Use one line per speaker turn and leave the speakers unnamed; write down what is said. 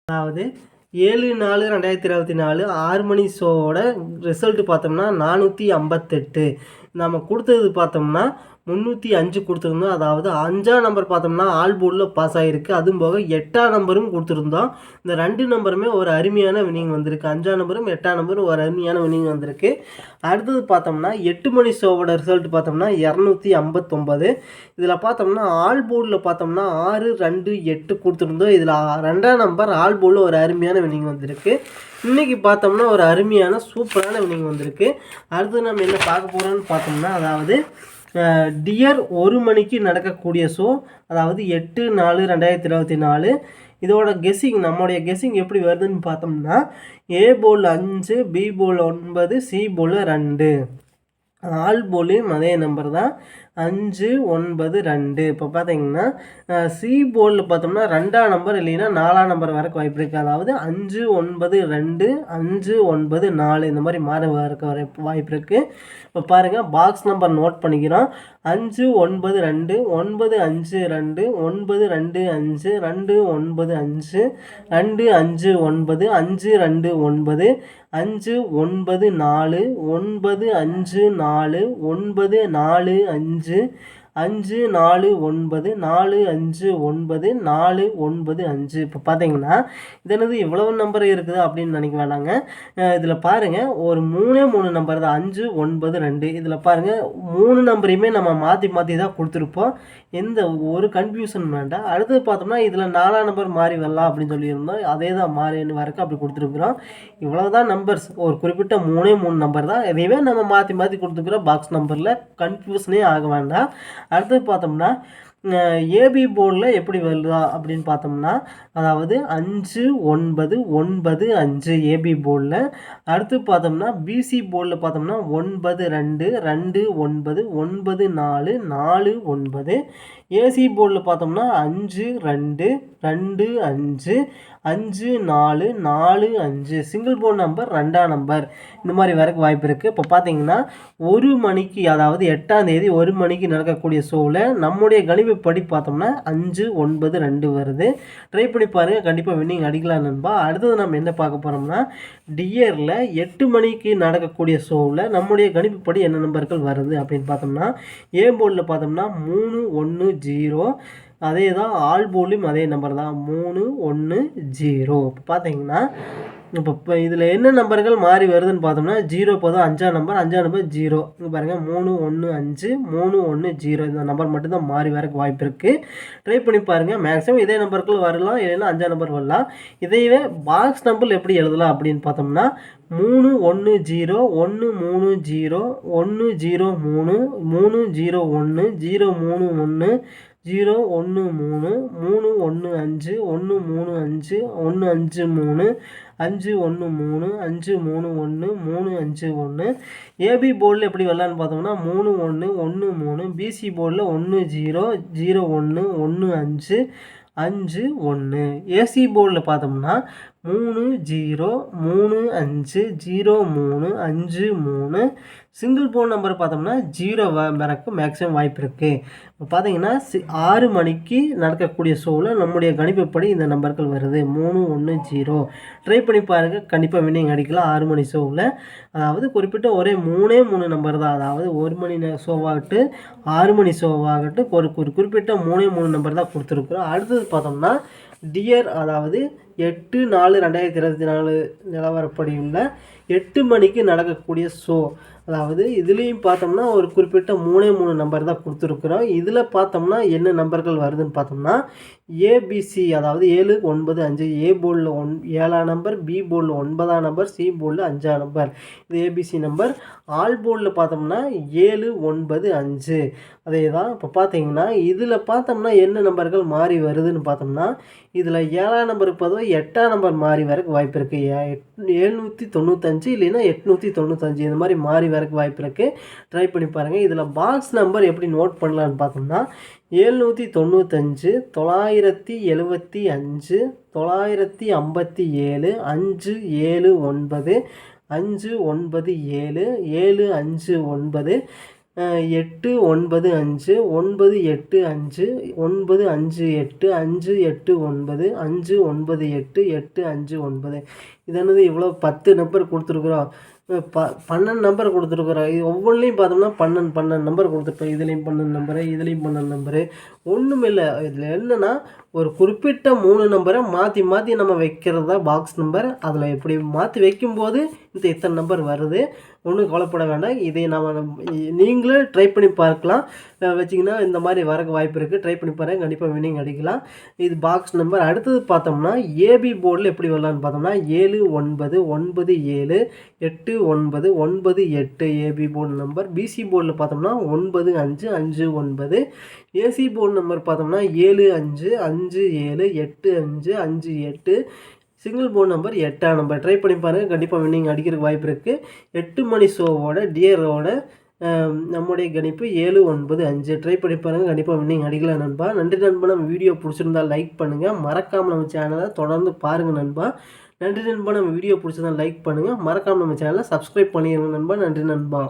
அதாவது 7/4/2024 6 மணி ஷோவோட ரிசல்ட் பார்த்தோம்னா 458. நம்ம கொடுத்தது பார்த்தோம்னா 305 கொடுத்துருந்தோம். அதாவது 5ஆம் நம்பர் பார்த்தோம்னா ஆல் போர்டில் பாஸ் ஆகிருக்கு. அதுவும் போக 8ஆம் நம்பரும் கொடுத்துருந்தோம். இந்த 2 நம்பருமே ஒரு அருமையான வினிங் வந்திருக்கு. 5ஆம் நம்பரும் 8ஆம் நம்பரும் ஒரு அருமையான வினிங் வந்திருக்கு. அடுத்தது பார்த்தோம்னா 8 மணி ஷோவோட ரிசல்ட் பார்த்தோம்னா 259. இதில் பார்த்தோம்னா ஆல் போர்டில் பார்த்தோம்னா 6, 2, 8 கொடுத்துருந்தோம். இதில் 2ஆம் நம்பர் ஆல் போர்டில் ஒரு அருமையான வினிங் வந்திருக்கு. இன்றைக்கி பார்த்தோம்னா ஒரு அருமையான சூப்பரான வினிங் வந்திருக்கு. அடுத்து நம்ம என்ன பார்க்க போகிறோம்னு பார்த்தோம்னா, அதாவது டியர் 1 மணிக்கு நடக்கக்கூடிய ஷோ, அதாவது 8/4/2024. இதோட கெஸ்ஸிங், நம்மளுடைய கெஸ்ஸிங் எப்படி வருதுன்னு பார்த்தோம்னா, ஏ போல் 5, பி போல் 9, சி போல் 2. ஆல் போலையும் அதே நம்பர் தான், 5, 9, 2. இப்போ பார்த்தீங்கன்னா சி போர்டில் பார்த்தோம்னா 2ஆம் நம்பர் இல்லைன்னா 4ஆம் நம்பர் வரைக்கும் வாய்ப்பு இருக்குது. அதாவது 5, 9, 2, 5, 9, 4 இந்த மாதிரி மாற வாய்ப்பு இருக்குது. இப்போ பாருங்கள், பாக்ஸ் நம்பர் நோட் பண்ணிக்கிறோம். 5, 9, 2, 9, 5, 2, 9, 2, 5, 2, 9, 5, 2, 5, 9, 5, 2, 9, 5, 9, 4, 9, 5, 4, 9, 4, 5, 5, 4, 9, 4, 5, 9, 4, 9, 5. இப்போ பார்த்தீங்கன்னா இது என்னது இவ்வளவு நம்பர் இருக்குது அப்படின்னு நினைக்க வேண்டாங்க. இதில் பாருங்கள், ஒரு 3 நம்பர் தான், 5, 9, 2. இதில் பாருங்கள், 3 நம்பரையுமே நம்ம மாற்றி தான் கொடுத்துருப்போம். எந்த ஒரு கன்ஃபியூஷன் வேண்டாம். அடுத்தது பார்த்தோம்னா இதில் 4ஆம் நம்பர் மாறி வரலாம் அப்படின்னு சொல்லியிருந்தோம். அதே தான் மாறி வரைக்கும் அப்படி கொடுத்துருக்குறோம். இவ்வளோ தான் நம்பர்ஸ், ஒரு குறிப்பிட்ட 3 நம்பர் தான். இதையவே நம்ம மாற்றி கொடுத்துருக்குறோம் பாக்ஸ் நம்பரில். கன்ஃபியூஷனே ஆக வேண்டாம். அடுத்தது பார்த்தோம்னா ஏபி போர்டில் எப்படி வருதா அப்படின்னு பார்த்தோம்னா, அதாவது 5, 9, 9, 5 ஏபி போர்டில். அடுத்து பார்த்தோம்னா பிசி போர்டில் பார்த்தோம்னா 9, 2, 2, 9, 9, 4, 4, 9. ஏசி போர்டில் பார்த்தோம்னா 5, 2, 2, 5, 5, 4, 4, 5. சிங்கிள் போர்ட் நம்பர் 2ஆம் நம்பர் இந்த மாதிரி வரைக்கும் வாய்ப்பு இருக்குது. இப்போ பார்த்தீங்கன்னா 1 மணிக்கு, அதாவது 8ஆம் தேதி 1 மணிக்கு நடக்கக்கூடிய ஷோவில் நம்முடைய கணிப்புப்படி பார்த்தோம்னா 5, 9, 2 வருது. ட்ரை பண்ணி பாருங்கள், கண்டிப்பாக வின்னிங் அடிக்கலாம் நண்பா. அடுத்தது நம்ம என்ன பார்க்க போகிறோம்னா, டியரில் 8 மணிக்கு நடக்கக்கூடிய ஷோவில் நம்முடைய கணிப்புப்படி என்ன நம்பர்கள் வருது அப்படின்னு பார்த்தோம்னா, ஏ போர்டில் பார்த்தோம்னா 3, 1, 0. அதே தான் ஆல் போர்ட்லையும் அதே நம்பர் தான், 3, 1, 0. இப்போ பார்த்தீங்கன்னா இப்போ இதில் என்ன நம்பர்கள் மாறி வருதுன்னு பார்த்தோம்னா, 0 போதும் 5ஆம் நம்பர், 5ஆம் நம்பர் 0. இங்கே பாருங்கள், 3, 1, 5, 3, 1, 0. இந்த நம்பர் மட்டும்தான் மாறி வரக்கு வாய்ப்பு இருக்குது. ட்ரை பண்ணி பாருங்கள். மேக்ஸிமம் இதே நம்பர்கள் வரலாம், இல்லைன்னா 5ஆம் நம்பர் வரலாம். இதையவே பாக்ஸ் நம்பர் எப்படி எழுதலாம் அப்படின்னு பார்த்தோம்னா, 3, 1, 0, 1, 3, 0, 1, 0, 3, 3, 0, 1, 0, 3, 1, 0, 1, 3, 3, 1, 5, 1, 3, 5, 1, 5, 3, 5, 1, 3, 5, 3, 1, 3, 5, 1. ஏபி போர்டில் எப்படி வரலான்னு பார்த்தோம்னா 3, 1, 1, 3. பிசி போர்டில் 1, 0, 0, 1, 1, 5, 5, 1. ஏசி போர்டில் பார்த்தோம்னா 3, 0, 3, 5, 0, 3, 5, 3. சிங்கிள் போன் நம்பர் பார்த்தோம்னா 0 வரைக்கும் மேக்ஸிமம் வாய்ப்பு இருக்குது. இப்போ பார்த்தீங்கன்னா 6 மணிக்கு நடக்கக்கூடிய ஷோவில் நம்முடைய கணிப்புப்படி இந்த நம்பர்கள் வருது, 3, 1, 0. ட்ரை பண்ணி பாருங்கள், கண்டிப்பாக வின்னிங் அடிக்கலாம் 6 மணி ஷோவில். அதாவது குறிப்பிட்ட ஒரே 3 நம்பர் தான், அதாவது 1 மணி ஷோவாகட்டும் 6 மணி ஷோவாகட்டும் ஒரு குறிப்பிட்ட 3 நம்பர் தான் கொடுத்துருக்குறோம். அடுத்தது பார்த்தோம்னா டியர், அதாவது 8/4/2024 நிலவரப்படி உள்ள 8 மணிக்கு நடக்கக்கூடிய ஷோ. அதாவது இதுலேயும் பார்த்தோம்னா ஒரு குறிப்பிட்ட 3 நம்பர் தான் கொடுத்துருக்குறோம். இதில் பார்த்தோம்னா என்ன நம்பர்கள் வருதுன்னு பார்த்தோம்னா, ஏபிசி, அதாவது 7, 9, 5. ஏ போர்டில் 7ஆம் நம்பர், பி போர்டில் 9ஆம் நம்பர், சி போர்டில் 5ஆம் நம்பர். இது ஏபிசி நம்பர். ஆல் போர்டில் பார்த்தோம்னா 7, 9, 5 அதே தான். இப்போ பார்த்தீங்கன்னா இதில் பார்த்தோம்னா என்ன நம்பர்கள் மாறி வருதுன்னு பார்த்தோம்னா, இதில் 7ஆம் நம்பருக்கு பதிலாக 8ஆம் நம்பர் மாறி வரக்கு வாய்ப்பு இருக்குது. 795 இல்லைன்னா 895 இந்த மாதிரி மாறி வரக்கு வாய்ப்பு இருக்குது. ட்ரை பண்ணி பாருங்கள். இதில் பாக்ஸ் நம்பர் எப்படி நோட் பண்ணலான்னு பார்த்தோம்னா, 795, 975, 957, 579, 597, 759, 895 985 958 589 598 859. இது என்னது இவ்வளோ 10 நம்பர் கொடுத்துருக்குறோம். 12 நம்பர் கொடுத்துருக்குறோம். இது ஒவ்வொன்றிலையும் பார்த்தோம்னா 12 நம்பர் கொடுத்துருப்போம். இதுலேயும் 12 நம்பரு, இதுலேயும் 12 நம்பரு. ஒன்றும் இல்லை. இதில் என்னென்னா ஒரு குறிப்பிட்ட 3 நம்பரை மாற்றி மாற்றி நம்ம வைக்கிறது தான் பாக்ஸ் நம்பர். அதில் இப்படி மாற்றி வைக்கும்போது இத்தனை நம்பர் வருது. ஒன்றும் கவலைப்பட வேண்டாம். இதை நீங்களே ட்ரை பண்ணி பார்க்கலாம். வச்சிங்கன்னா இந்த மாதிரி வரக்கு வாய்ப்பு இருக்குது. ட்ரை பண்ணி பாருங்கள், கண்டிப்பாக வின்னிங் அடிக்கலாம். இது பாக்ஸ் நம்பர். அடுத்தது பார்த்தோம்னா ஏபி போர்டில் எப்படி வரலான்னு பார்த்தோம்னா 7 9 9 7 8 9 9 8 ஏபி போர்டு நம்பர். பிசி போர்டில் பார்த்தோம்னா 9 5 5 9. ஏசி போர்டு நம்பர் பார்த்தோம்னா 7 5 5 7 8 5 5 8. சிங்கிள் போர்டு நம்பர் 8ஆம் நம்பர். ட்ரை பண்ணி பாருங்கள், கண்டிப்பாக வின்னிங் அடிக்கிறதுக்கு வாய்ப்பு இருக்குது. 8 மணி ஷோவோட டியரோட நம்முடைய கணிப்பு 7 9 5. ட்ரை பண்ணி பாருங்கள், கண்டிப்பாக வின்னிங் அடிக்கலாம் நண்பா. நன்றி நண்பா. நம்ம வீடியோ பிடிச்சிருந்தால் லைக் பண்ணுங்கள். மறக்காமல் நம்ம சேனலை தொடர்ந்து பாருங்கள் நண்பா. நன்றி நண்பா. நம்ம வீடியோ பிடிச்சிருந்தால் லைக் பண்ணுங்கள். மறக்காமல் நம்ம சேனலை சப்ஸ்கிரைப் பண்ணிடுங்க நண்பா. நன்றி நண்பா.